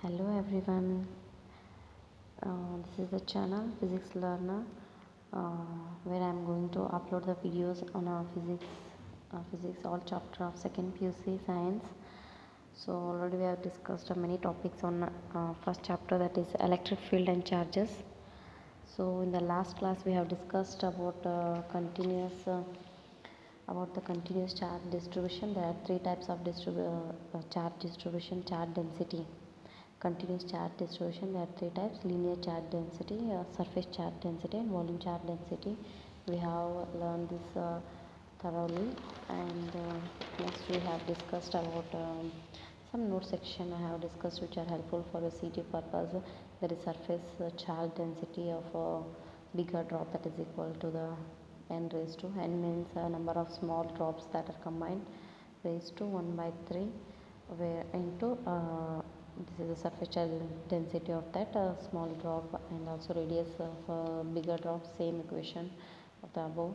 Hello everyone, this is the channel Physics Learner where I am going to upload the videos on our physics all chapter of second PUC science. So already we have discussed many topics on first chapter, that is electric field and charges. So in the last class we have discussed about the continuous charge distribution. There are three types of charge distribution: charge density, continuous charge distribution. There are three types: linear charge density, surface charge density, and volume charge density. We have learned this thoroughly, and next we have discussed about some note section I have discussed which are helpful for the CT purpose. That is surface charge density of a bigger drop, that is equal to the n raised to n means number of small drops that are combined, raised to 1 by 3, where into this is the surface charge density of that small drop, and also radius of bigger drop, same equation of the above.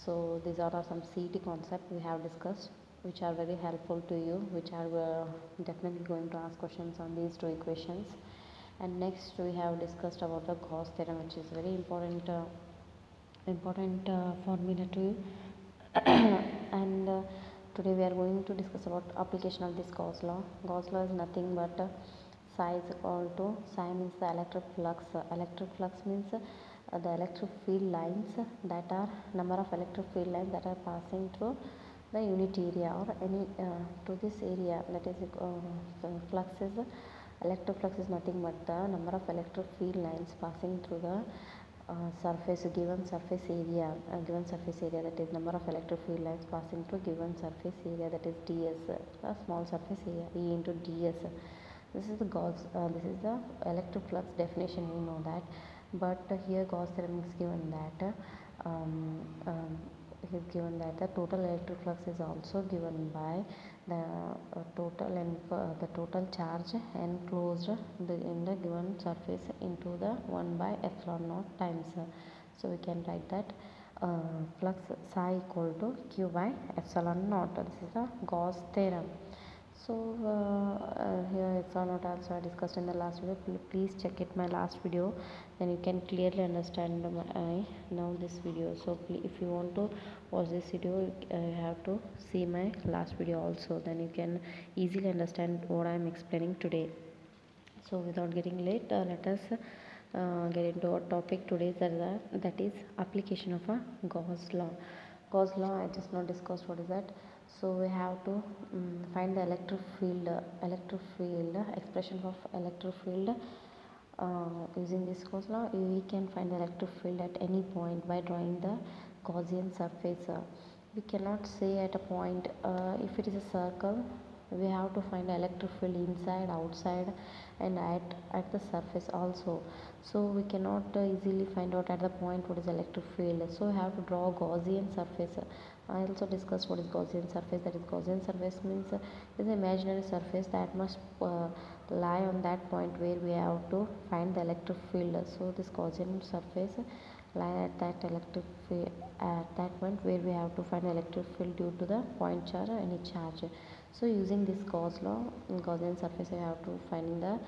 So these are some CET concepts we have discussed, which are very helpful to you, which are definitely going to ask questions on these two equations. And next we have discussed about the Gauss theorem, which is very important formula to you. And today we are going to discuss about application of this Gauss law. Gauss law is nothing but psi is equal to, psi means the electric flux. Electric flux means the electric field lines, that are number of electric field lines that are passing through the unit area or any to this area. That is flux is electric flux is nothing but the number of electric field lines passing through the given surface area, that is number of electric field lines passing through given surface area, that is ds, small surface area, E into ds. This is the this is the electric flux definition, you know that. But here Gauss theorem is given that the total electric flux is also given by the total charge enclosed in the given surface into the 1 by epsilon naught times. So we can write that flux psi equal to q by epsilon naught. This is the Gauss theorem. So here epsilon naught also I discussed in the last video. Please check it my last video, then you can clearly understand now this video. So if you want to watch this video, you have to see my last video also, then you can easily understand what I am explaining today. So without getting late, let us get into our topic today, that is application of a Gauss law. Gauss law I just now discussed what is that. So we have to find the electric field expression of electric field. Using this Gauss law, we can find the electric field at any point by drawing the Gaussian surface. We cannot say at a point, if it is a circle, we have to find the electric field inside, outside, and at the surface also. So we cannot easily find out at the point what is electric field. So we have to draw Gaussian surface. I also discussed what is Gaussian surface. That is, Gaussian surface means is an imaginary surface that must lie on that point where we have to find the electric field. So this Gaussian surface lie at that electric field at that point where we have to find the electric field due to the point charge or any charge. So using this Gauss law, in Gaussian surface I have to find the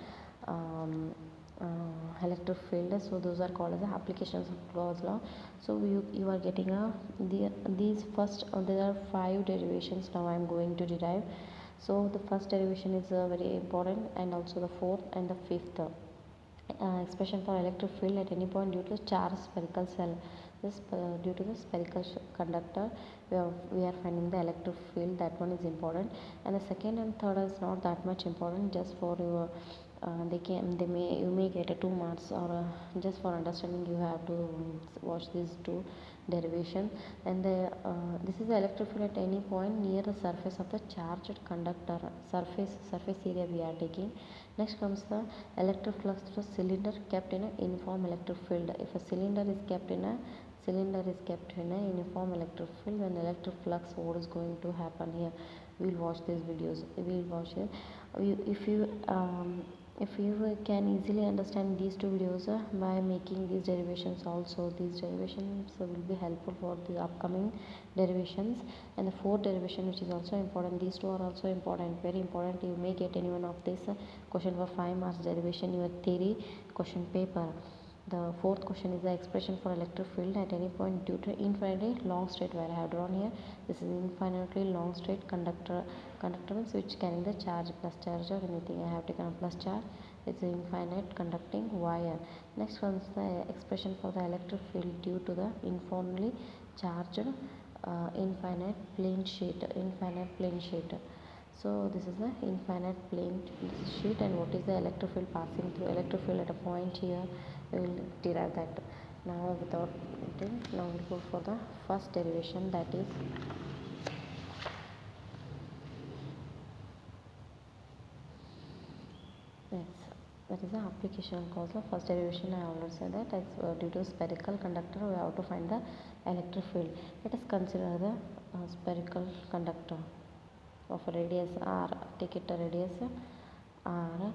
electric field. So those are called as the applications of Gauss law. So you are getting these first there are 5 derivations now I am going to derive. So the first derivation is very important, and also the fourth and the fifth. Expression for electric field at any point due to charged spherical cell. This due to the spherical conductor we are finding the electric field. That one is important, and the second and third is not that much important, just for your you may get a 2 marks, or just for understanding you have to watch these 2 derivation. And this is the electric field at any point near the surface of the charged conductor. Surface area we are taking. Next comes the electric flux through cylinder kept in a uniform electric field. If a cylinder is kept in a uniform electric field, then electric flux, what is going to happen here? We will watch these videos. We will watch it. If you if you can easily understand these two videos by making these derivations also, these derivations will be helpful for the upcoming derivations. And the fourth derivation, which is also important, these two are also important, very important. You may get any one of this question for 5 marks derivation in your theory question paper. The fourth question is the expression for electric field at any point due to infinitely long straight wire. I have drawn here. This is infinitely long straight conductor means which carrying the charge, plus charge or anything. I have taken a plus charge. It's an infinite conducting wire. Next one is the expression for the electric field due to the infinitely charged infinite plane sheet. So this is the infinite plane sheet, and what is the electric field passing through electric field at a point here, we will derive that. Now without waiting, now we'll go for the first derivation, that is the application cause of first derivation. I already said that as due to spherical conductor we have to find the electric field. Let us consider the spherical conductor of a radius r. Take it a radius r.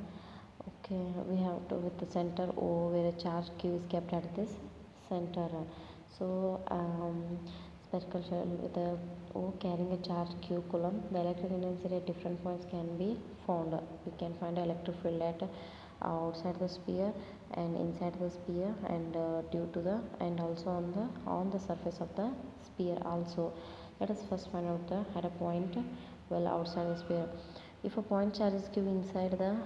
Okay, we have to with the center O, where a charge q is kept at this center. So spherical shell with a O carrying a charge q coulomb, the electric intensity at different points can be found. We can find the electric field at outside the sphere and inside the sphere, and due to the and also on the surface of the sphere also. Let us first find out the at a point well outside the sphere. If a point charge is q inside the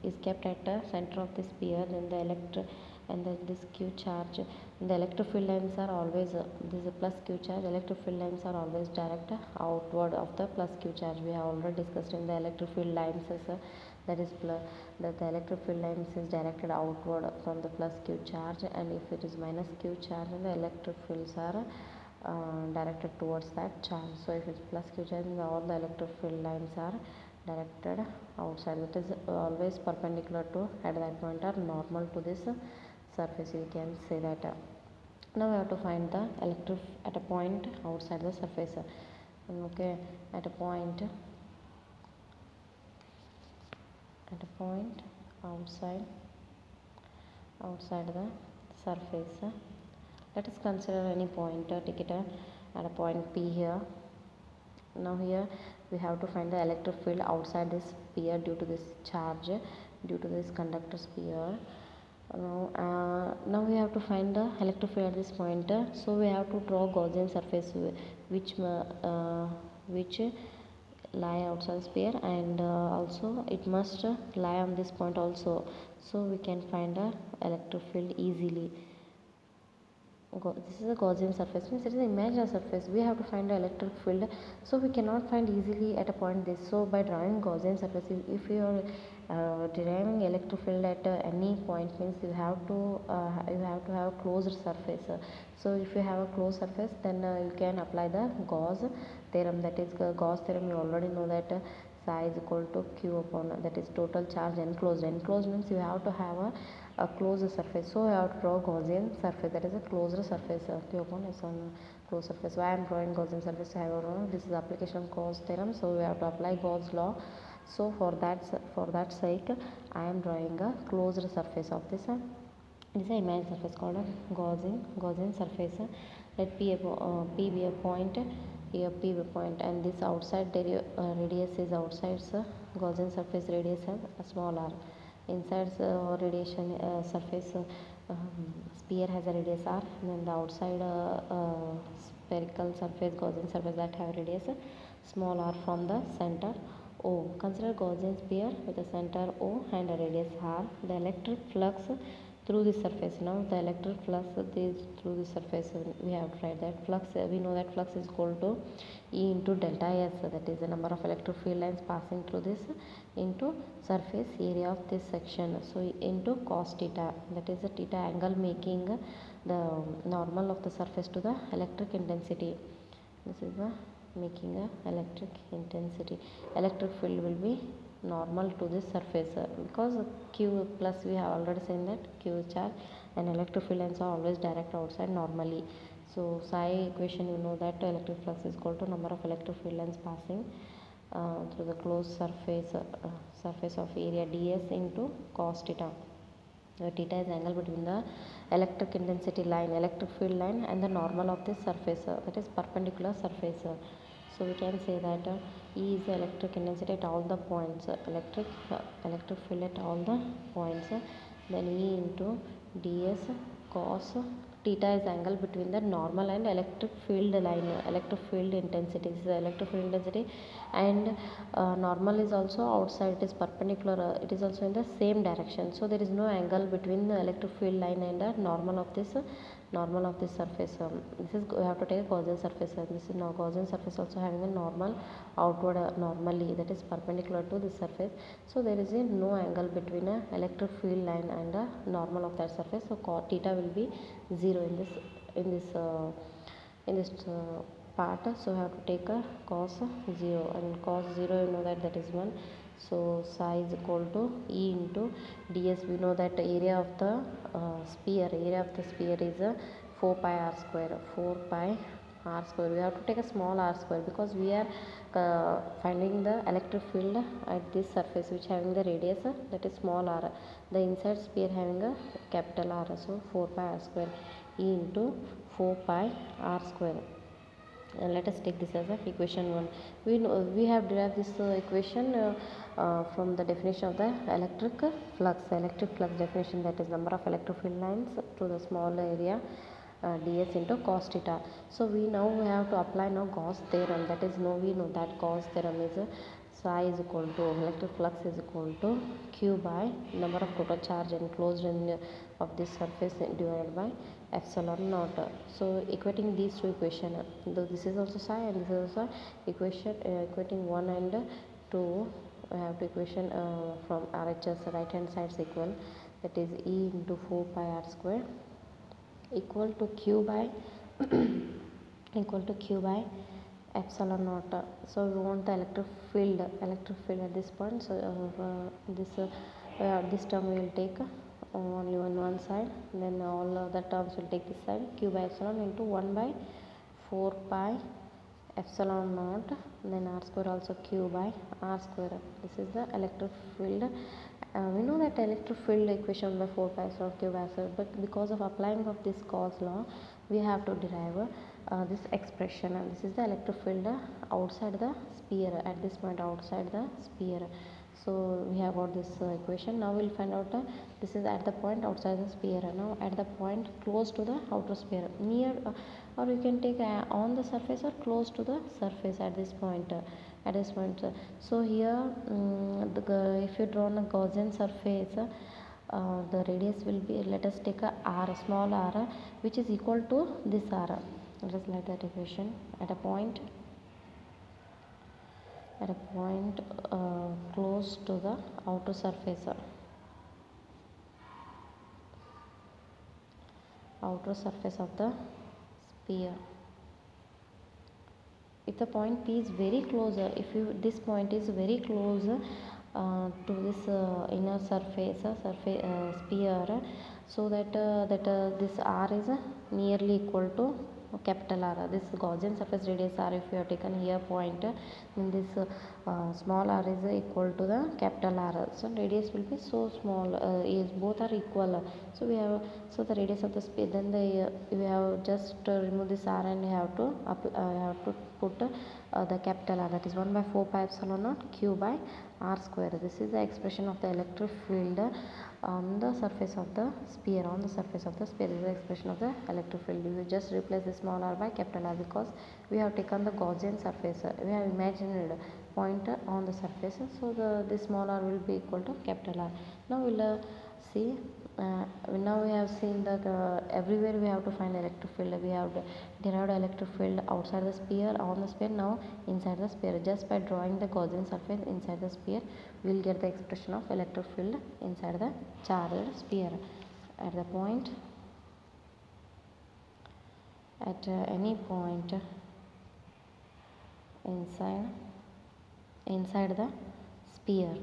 is kept at the center of the sphere, then this q charge, the electric field lines are always this is a plus q charge. Electric field lines are always direct outward of the plus q charge. We have already discussed in the electric field lines as that is that the electric field lines is directed outward from the plus q charge, and if it is minus q charge, then the electric fields are directed towards that charge. So if it's plus q charge, then all the electric field lines are directed outside. That is always perpendicular to at that point are normal to this surface. You can say that. Now we have to find the electric at a point outside the surface. Okay, at a point outside the surface. Let us consider any point. Take it at a point P here. Now here we have to find the electric field outside this sphere due to this charge, due to this conductor sphere. Now we have to find the electric field at this point. So we have to draw Gaussian surface which lie outside the sphere, and also it must lie on this point also, so we can find the electric field easily. This is a Gaussian surface, means it is an imaginary surface. We have to find the electric field, so we cannot find easily at a point this. So by drawing Gaussian surface, if you are deriving electric field at any point, means you have to have closed surface. So if you have a closed surface, then you can apply the Gauss theorem. That is Gauss theorem. You already know that psi is equal to q upon, that is total charge enclosed. Enclosed means you have to have a closed surface, so you have to draw Gaussian surface, that is a closed surface. Q upon s on closed surface. Why I am drawing Gaussian surface, I don't know. This is application of Gauss theorem, so we have to apply Gauss law. So for that sake I am drawing a closed surface of this. This is an imaginary surface called a Gaussian surface. Let P be a point. Here P be a point, and this outside radius is outside Gaussian surface radius a small r. Inside radiation surface sphere has a radius r, and then the outside spherical surface Gaussian surface that have radius small r from the center O. Consider Gaussian sphere with a center O and a radius r. The electric flux through the surface. Now the electric flux is through the surface. We have tried that flux. We know that flux is equal to E into delta S. That is the number of electric field lines passing through this into surface area of this section. So into cos theta. That is the theta angle making the normal of the surface to the electric intensity. This is the making a electric intensity. Electric field will be normal to this surface because q plus, we have already seen that q charge and electric field lines are always direct outside normally. So psi equation, you know that electric flux is equal to number of electric field lines passing through the closed surface of area ds into cos theta. Theta is angle between the electric intensity line, electric field line, and the normal of this surface, that is perpendicular surface. So we can say that E is the electric intensity at all the points, electric field at all the points. Then E into ds cos theta is angle between the normal and electric field line, electric field intensity. This is the electric field intensity, and normal is also outside, it is perpendicular, it is also in the same direction. So there is no angle between the electric field line and the normal of this surface. This is, we have to take a Gaussian surface. This is now Gaussian surface also having a normal outward, normally, that is perpendicular to this surface. So there is no angle between a electric field line and a normal of that surface. So cos theta will be 0 in this part. So we have to take a cos 0, and cos 0, you know that is 1. So psi is equal to E into ds. We know that area of the sphere is 4 pi r square. We have to take a small r square because we are finding the electric field at this surface which having the radius, that is small r, the inside sphere having a capital R. So 4 pi r square E into 4 pi r square. And let us take this as a equation 1. We have derived this equation from the definition of the electric flux definition, that is number of electric field lines to the small area ds into cos theta. So we have to apply now Gauss theorem, that is we know that Gauss theorem is psi is equal to electric flux is equal to q by number of total charge enclosed in of this surface divided by epsilon naught. So equating these two equations, though this is also psi and this is also equation, equating 1 and 2, we have to equation from RHS right hand side is equal, that is E into 4 pi r square equal to q by epsilon naught. So we want the electric field at this point. So this term we will take only on one side, then all other terms will take this side, q by epsilon into 1 by 4 pi epsilon naught, then r square also q by r square. This is the electric field. We know that electric field equation by 4 pi epsilon q by r square, but because of applying of this Gauss law, we have to derive this expression, and this is the electric field outside the sphere, at this point outside the sphere. So we have got this equation. Now we will find out this is at the point outside the sphere. Now at the point close to the outer sphere, near or you can take on the surface or close to the surface at this point. So here if you draw a Gaussian surface, the radius will be, let us take a r, small r, which is equal to this r. Let us write that equation. At a point close to the outer surface, of the sphere. If the point P is very close, this point is very close to this inner surface sphere, so that this r is nearly equal to capital R. This Gaussian surface radius r, if you have taken here point, then this small r is equal to the capital R. So radius will be so small, is both are equal. So we have, so the radius of the sphere, then we have just remove this r and have to put the capital R, that is 1 by 4 pi epsilon naught q by r square. This is the expression of the electric field on the surface of the sphere. This is the expression of the electric field. We will just replace the small r by capital R because we have taken the Gaussian surface. We have imagined point on the surface, so this small r will be equal to capital R. Now we will see. Now we have seen that everywhere we have to find electric field. We have derived electric field outside the sphere, on the sphere, now inside the sphere. Just by drawing the Gaussian surface inside the sphere, we will get the expression of electric field inside the charged sphere. At the point, at any point inside the sphere.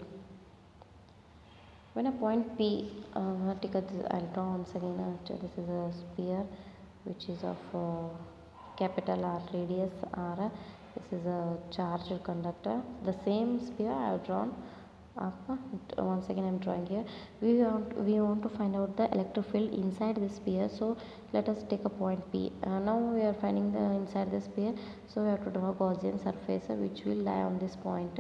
When a point P, take a, I'll draw once again. This is a sphere which is of capital R, radius R, This is a charged conductor. The same sphere I have drawn up. Once again I am drawing here. We want to find out the electric field inside the sphere. So let us take a point P. Now we are finding the inside the sphere. So we have to draw Gaussian surface which will lie on this point.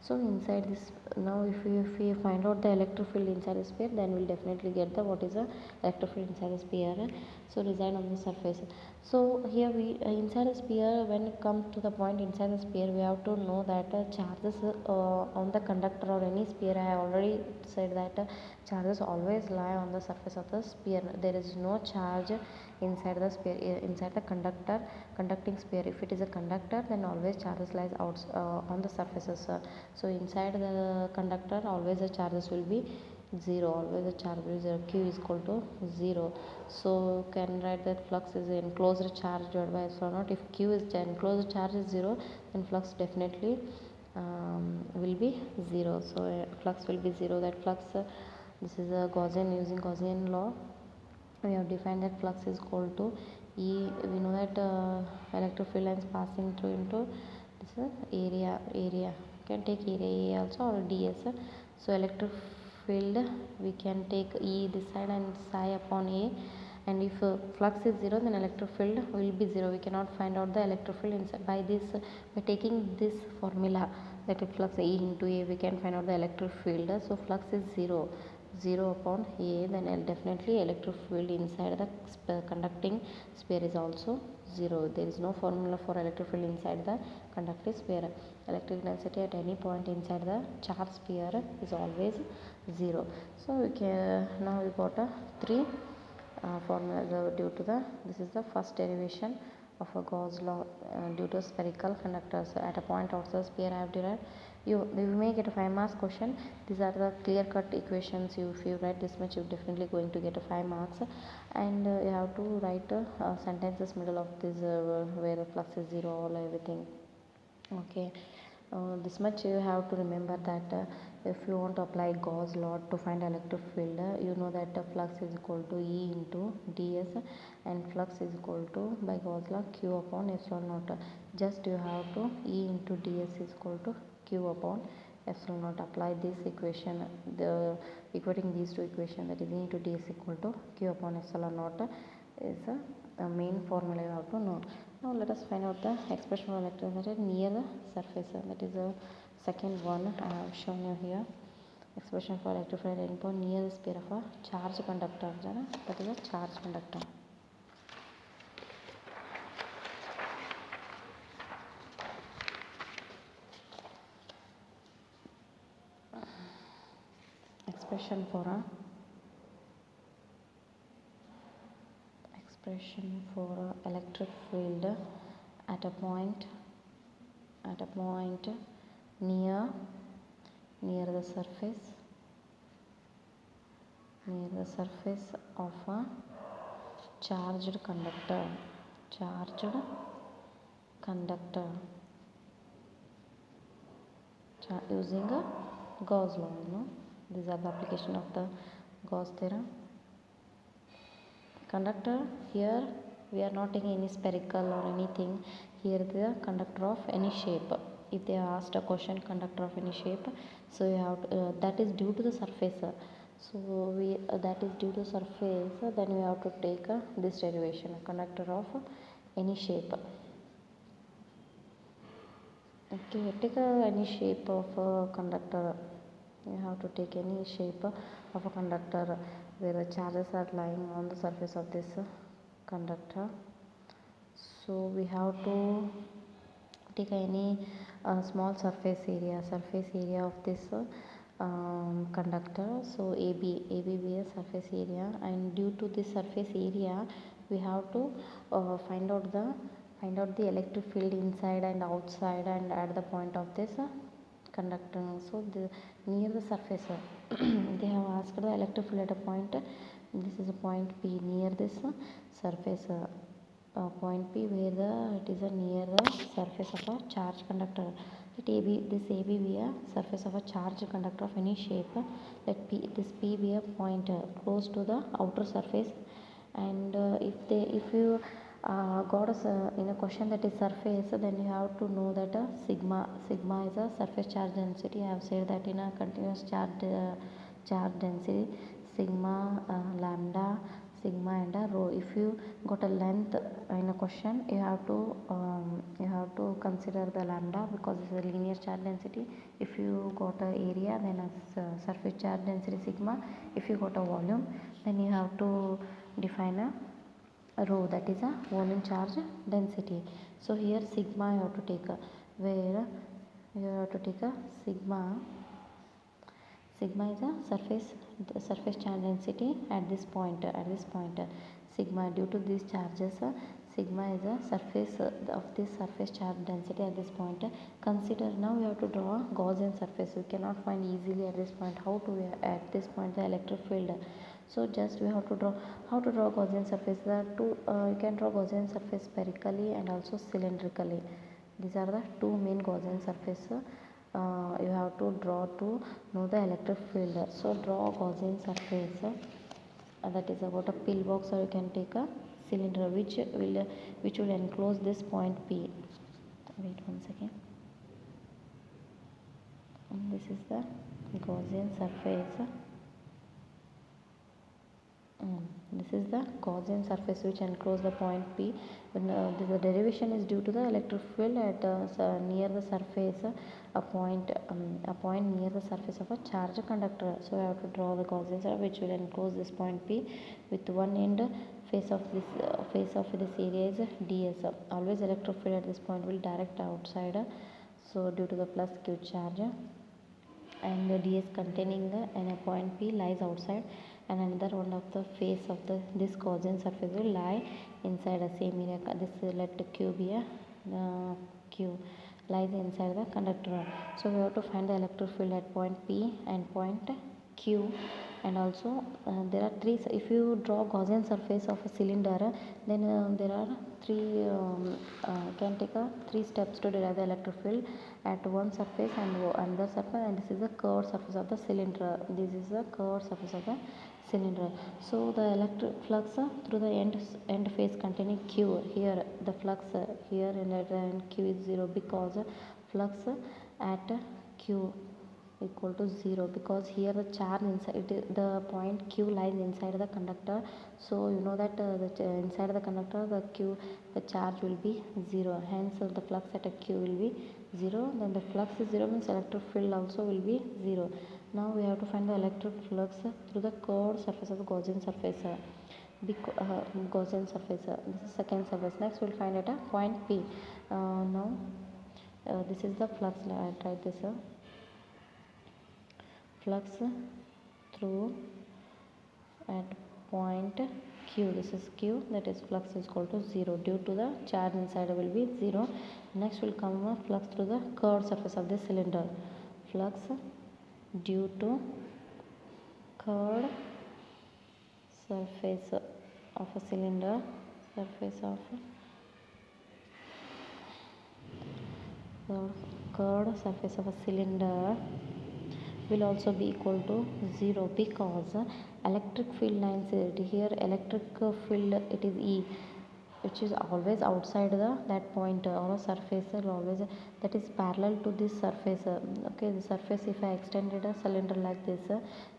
So inside this, now if we find out the electric field inside the sphere, then we'll definitely get the what is the electric field inside the sphere. So reside on the surface. So here we inside the sphere, when it comes to the point inside the sphere, we have to know that charges on the conductor or any sphere. I have already said that charges always lie on the surface of the sphere. There is no charge inside the sphere, inside the conducting sphere. If it is a conductor, then always charges lies out on the surfaces. So inside the conductor, always the charges will be 0. Always the charge will be 0. Q is equal to 0. So can write that flux is enclosed charge divided by epsilon naught. If Q is enclosed charge is 0, then flux definitely will be 0. So flux will be 0. That flux, this is a Gaussian, using Gaussian law. We have defined that flux is equal to E. We know that electric field lines passing through into this is area. You can take area A also or ds. So electric field we can take E this side and psi upon A, and if flux is 0, then electric field will be 0. We cannot find out the electric field inside by this, by taking this formula, that if flux E into A, we can find out the electric field. So flux is 0 upon A, then definitely electric field inside the conducting sphere is also 0. There is no formula for electric field inside the conducting sphere. Electric density at any point inside the charged sphere is always 0. So we can, now we got a 3 formula due to the, this is the first derivation of a Gauss law due to spherical conductors. So at a point outside the sphere I have derived. You may get a 5 marks question. These are the clear cut equations. If you write this much, you're definitely going to get a 5 marks, and you have to write sentences middle of this where the flux is 0 all everything. Okay, this much you have to remember that if you want to apply Gauss law to find electric field, you know that flux is equal to E into ds, and flux is equal to, by Gauss law, Q upon epsilon naught. Just you have to E into ds is equal to Q upon epsilon naught. Apply this equation, the equating these two equations, that is E into ds equal to Q upon epsilon naught, is a main formula you have to know. Now let us find out the expression of electricity near the surface. That is the second one I have shown you here. Expression for electrified endpoint near the sphere of a charged conductor. That is a charged conductor. Expression for electric field at a point near the surface of a charged conductor using a Gauss law. These are the application of the Gauss theorem. Conductor, here we are not taking any spherical or anything. Here the conductor of any shape. If they are asked a question, conductor of any shape, so you have to, that is due to the surface. So we that is due to surface. Then we have to take this derivation, a conductor of any shape. Okay, take any shape of a conductor. You have to take any shape of a conductor where the charges are lying on the surface of this conductor. So we have to take any small surface area of this conductor. So AB be a surface area, and due to this surface area we have to find out the electric field inside and outside and at the point of this conductor. So near the surface they have asked the electric field at a point, this is a point P near this surface, point P where it is near the surface of a charged conductor. Let this AB be a surface of a charged conductor of any shape. Let this P be a point close to the outer surface, and if you got in a question that is surface, then you have to know that sigma is a surface charge density. I have said that in a continuous charge density, sigma, lambda, sigma and a rho. If you got a length in a question, you have to consider the lambda because it's a linear charge density. If you got a area, then a surface charge density sigma. If you got a volume, then you have to define a rho, that is a volume charge density. So here sigma you have to take a, where you have to take a sigma. Sigma is a surface charge density at this point. Sigma, due to these charges, sigma is a surface of this surface charge density at this point. Consider now we have to draw a Gaussian surface. We cannot find easily at this point how to at this point the electric field. So just we have to draw how to draw Gaussian surface. There are two. You can draw Gaussian surface spherically and also cylindrically. These are the two main Gaussian surface. You have to draw to know the electric field. So draw Gaussian surface, that is about a pillbox, or you can take a cylinder which will enclose this point P. Wait one second. And this is the Gaussian surface. This is the Gaussian surface which encloses the point P. When the derivation is due to the electric field at near the surface, a point near the surface of a charged conductor. So I have to draw the Gaussian surface which will enclose this point P with one end face of this area is ds. Always electric field at this point will direct outside. So due to the plus q charge, and the ds containing and a point P lies outside, and another one of the face of this Gaussian surface will lie inside the same area. This let q be a q lies inside the conductor. So we have to find the electric field at point P and point Q. And also there are three. If you draw Gaussian surface of a cylinder, then there are three. Can take three steps to derive the electric field at one surface and another surface, and this is the curved surface of the cylinder. This is the curved surface of the cylinder. So the electric flux through the end face containing Q. Here the flux here and at the end Q is 0 because flux at Q equal to 0, because here the charge inside the point Q lies inside the conductor. So you know that inside the conductor the charge will be 0, hence the flux at a Q will be 0. Then the flux is 0 means electric field also will be 0. Now we have to find the electric flux through the curved surface of the Gaussian surface. Gaussian surface. This is second surface. Next we'll find at a point P. Now this is the flux. I write this. Flux through at point Q. This is Q, that is flux is equal to 0 due to the charge inside will be 0. Next will come a flux through the curved surface of the cylinder. Flux due to curved surface of a cylinder. Surface of curved surface of a cylinder will also be equal to 0 because electric field lines here electric field it is E, which is always outside that point or a surface always that is parallel to this surface. Okay, the surface, if I extended a cylinder like this,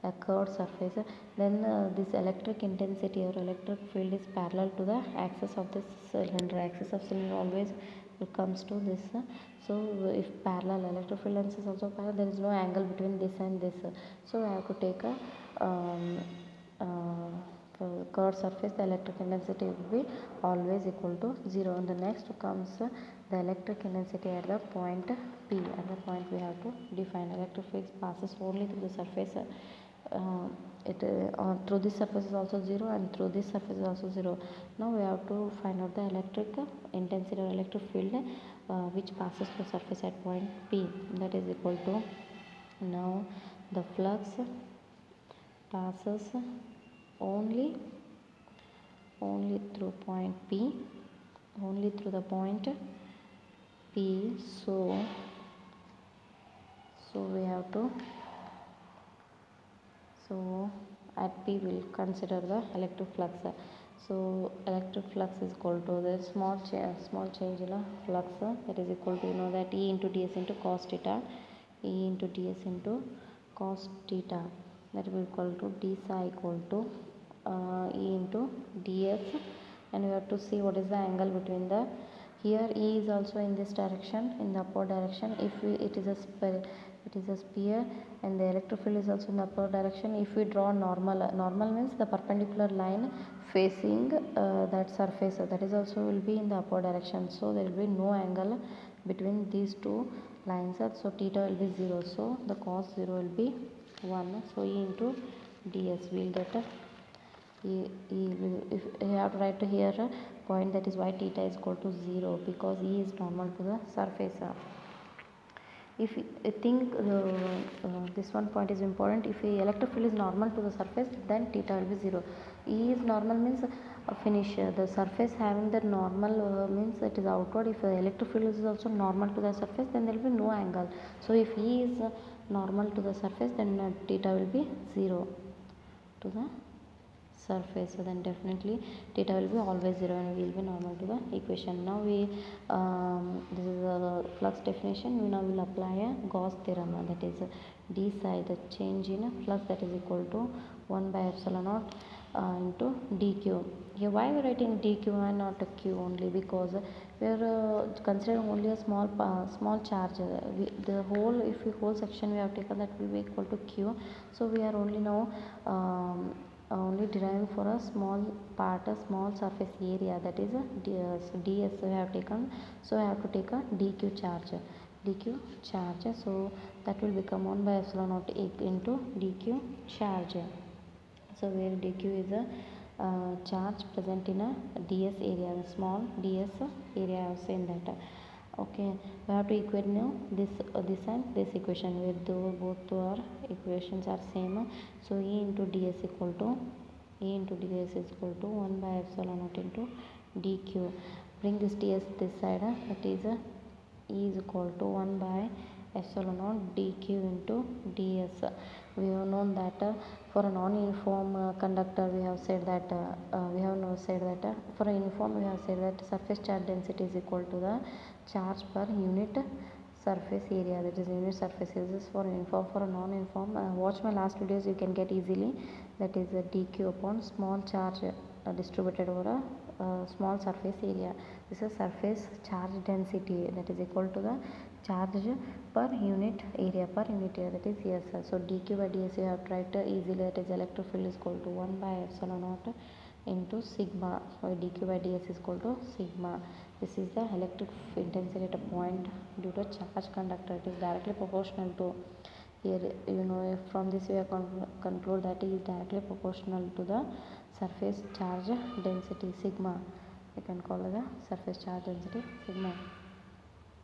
a curved surface, then this electric intensity or electric field is parallel to the axis of this cylinder. Axis of cylinder always comes to this. So if parallel electric field lines is also parallel, there is no angle between this and this. So I have to take a curved surface. The electric intensity will be always equal to 0. And the next comes the electric intensity at the point P. At the point we have to define electric field passes only through the surface. Through this surface is also 0 and through this surface is also 0. Now we have to find out the electric intensity or electric field which passes through surface at point P. That is equal to, now the flux passes only through point P, only through the point P. So we have to, so at P we'll consider the electric flux. So electric flux is equal to the small change in a flux, that is equal to, you know, that E into ds into cos theta, E into ds into cos theta, that will equal to d psi equal to E into ds, and we have to see what is the angle between the, here E is also in this direction, in the upward direction. If it is a sphere and the electric field is also in the upward direction. If we draw normal means the perpendicular line facing that surface, that is also will be in the upward direction. So there will be no angle between these two lines. So theta will be 0. So the cos 0 will be 1. So E into ds we will get if you have to write here a point, that is why theta is equal to 0, because E is normal to the surface. If I think this one point is important, if a electric field is normal to the surface, then theta will be 0. E is normal means finish the surface having the normal means it is outward. If electric field is also normal to the surface, then there will be no angle. So if E is normal to the surface, then theta will be 0 to the surface. So then definitely theta will be always 0 and we will be normal to the equation. Now we this is the flux definition. We now will apply a Gauss theorem, that is d psi, the change in flux, that is equal to 1 by epsilon naught into dq. Here why we are writing dq and not a q only, because we are considering only a small charge. The whole, if we whole section we have taken, that will be equal to q. So we are only now only deriving for a small part, a small surface area, that is a ds we have taken. So I have to take a dq charge. So that will become 1 by epsilon naught into dq charge. So where dq is a charge present in a ds area, the small ds area, I have seen that. Okay, we have to equate now this and this equation, where both our equations are same. So E into ds is equal to 1 by epsilon naught into dq. Bring this ds this side, that is E is equal to 1 by epsilon naught dq into ds. We have known that for a non-uniform conductor, we have said that for a uniform, we have said that surface charge density is equal to the charge per unit surface area, that is unit surface area. This is for uniform. For a non-uniform, watch my last videos, you can get easily, that is dq upon small charge distributed over a small surface area. This is surface charge density, that is equal to the charge per unit area, that is yes. So dq by ds you have tried easily, that is electric field is equal to 1 by epsilon naught into sigma. So dq by ds is equal to sigma. This is the electric intensity at a point due to charge conductor. It is directly proportional to, here you know, from this we have conclude that it is directly proportional to the surface charge density sigma. We can call it the surface charge density sigma.